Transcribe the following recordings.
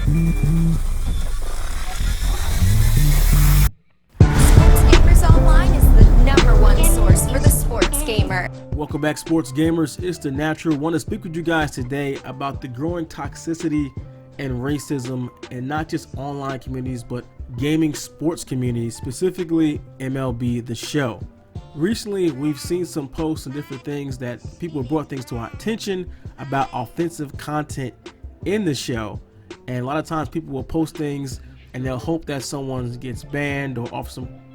Welcome back, sports gamers. It's the Natural. Want to speak with you guys today about the growing toxicity and racism in not just online communities but gaming sports communities, specifically MLB The Show. Recently, we've seen some posts and different things that people have brought things to our attention about offensive content in the show, and a lot of times people will post things and they'll hope that someone gets banned or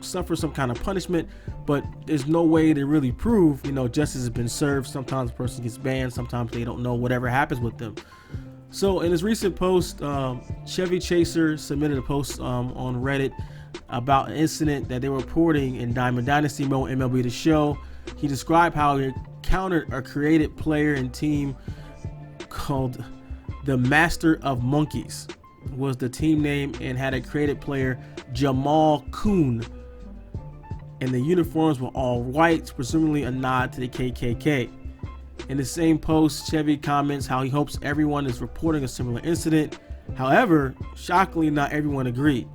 suffer some kind of punishment, but there's no way to really prove, justice has been served. Sometimes a person gets banned, sometimes they don't know whatever happens with them. So in his recent post, Chevy Chaser submitted a post on Reddit about an incident that they were reporting in Diamond Dynasty mode MLB The Show. He described how he encountered a created player and team called the Master of Monkeys was the team name, and had a created player, Jamal Kuhn, and the uniforms were all white, presumably a nod to the KKK. In the same post, Chevy comments how he hopes everyone is reporting a similar incident. However, shockingly, not everyone agreed.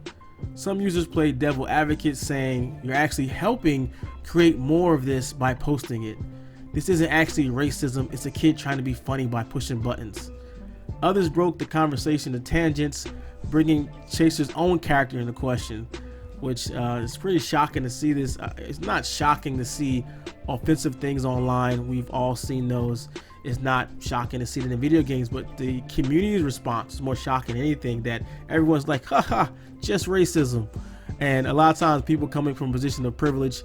Some users played devil advocate, saying you're actually helping create more of this by posting it. This isn't actually racism, it's a kid trying to be funny by pushing buttons. Others broke the conversation to tangents, bringing Chaser's own character into question, which is pretty shocking to see this. It's not shocking to see offensive things online. We've all seen those. It's not shocking to see it in the video games, but the community's response is more shocking than anything, that everyone's like, haha, just racism. And a lot of times people coming from a position of privilege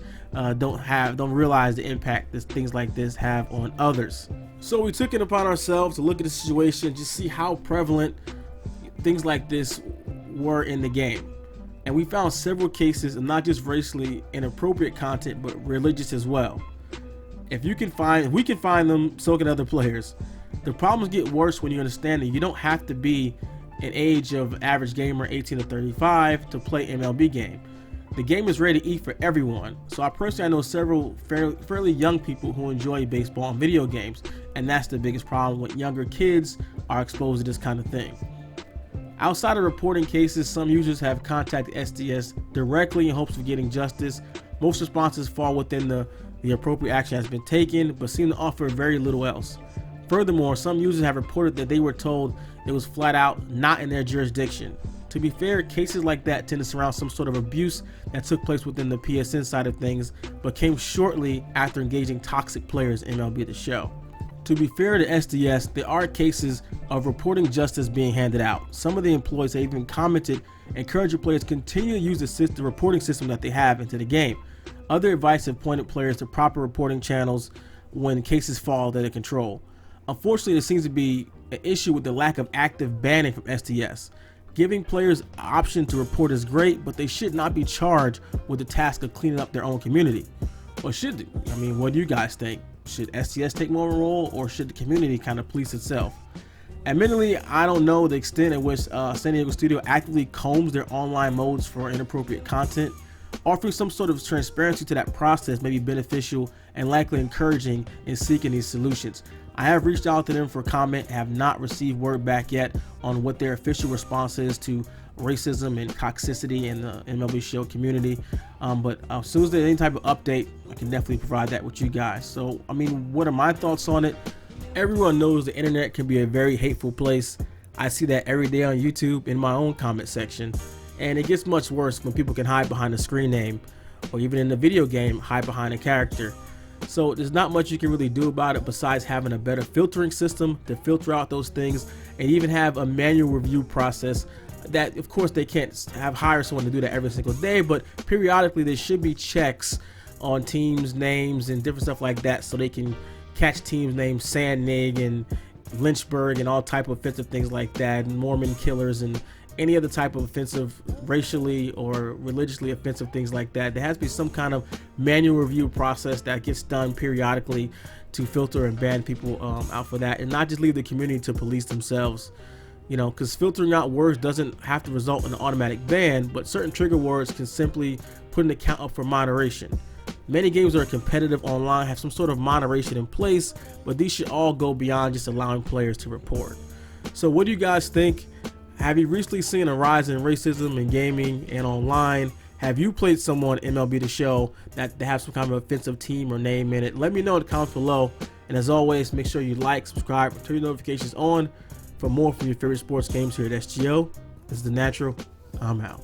don't realize the impact that things like this have on others. So we took it upon ourselves to look at the situation, just see how prevalent things like this were in the game. And we found several cases of not just racially inappropriate content, but religious as well. If we can find them, so can other players. The problems get worse when you understand that you don't have to be an age of average gamer 18 to 35 to play MLB game. The game is ready to eat for everyone. So I know several fairly young people who enjoy baseball and video games, and that's the biggest problem when younger kids are exposed to this kind of thing. Outside of reporting cases, some users have contacted SDS directly in hopes of getting justice. Most responses fall within the appropriate action has been taken, but seem to offer very little else. Furthermore, some users have reported that they were told it was flat out not in their jurisdiction. To be fair, cases like that tend to surround some sort of abuse that took place within the PSN side of things, but came shortly after engaging toxic players in MLB The Show. To be fair to SDS, there are cases of reporting justice being handed out. Some of the employees have even commented, encouraging players to continue to use the reporting system that they have into the game. Other advice have pointed players to proper reporting channels when cases fall out of their control. Unfortunately, there seems to be an issue with the lack of active banning from SDS. Giving players an option to report is great, but they should not be charged with the task of cleaning up their own community. Or should they? I mean, what do you guys think? Should SDS take more of a role, or should the community kind of police itself? Admittedly, I don't know the extent at which San Diego Studio actively combs their online modes for inappropriate content. Offering some sort of transparency to that process may be beneficial and likely encouraging in seeking these solutions. I have reached out to them for comment, have not received word back yet on what their official response is to racism and toxicity in the MLB Show community. But as soon as there's any type of update, I can definitely provide that with you guys. So, I mean, what are my thoughts on it? Everyone knows the internet can be a very hateful place. I see that every day on YouTube in my own comment section. And it gets much worse when people can hide behind a screen name, or even in the video game, hide behind a character. So there's not much you can really do about it besides having a better filtering system to filter out those things, and even have a manual review process that, of course, they can't hire someone to do that every single day, but periodically there should be checks on teams' names and different stuff like that, so they can catch teams named Sandnig and Lynchburg and all type of offensive things like that, and Mormon killers and any other type of offensive, racially or religiously offensive things like that. There has to be some kind of manual review process that gets done periodically to filter and ban people out for that, and not just leave the community to police themselves. Because filtering out words doesn't have to result in an automatic ban, but certain trigger words can simply put an account up for moderation. Many games that are competitive online have some sort of moderation in place, but these should all go beyond just allowing players to report. So what do you guys think? Have you recently seen a rise in racism in gaming and online? Have you played someone MLB The Show that has some kind of offensive team or name in it? Let me know in the comments below. And as always, make sure you like, subscribe, turn your notifications on for more from your favorite sports games here at SGO. This is The Natural. I'm out.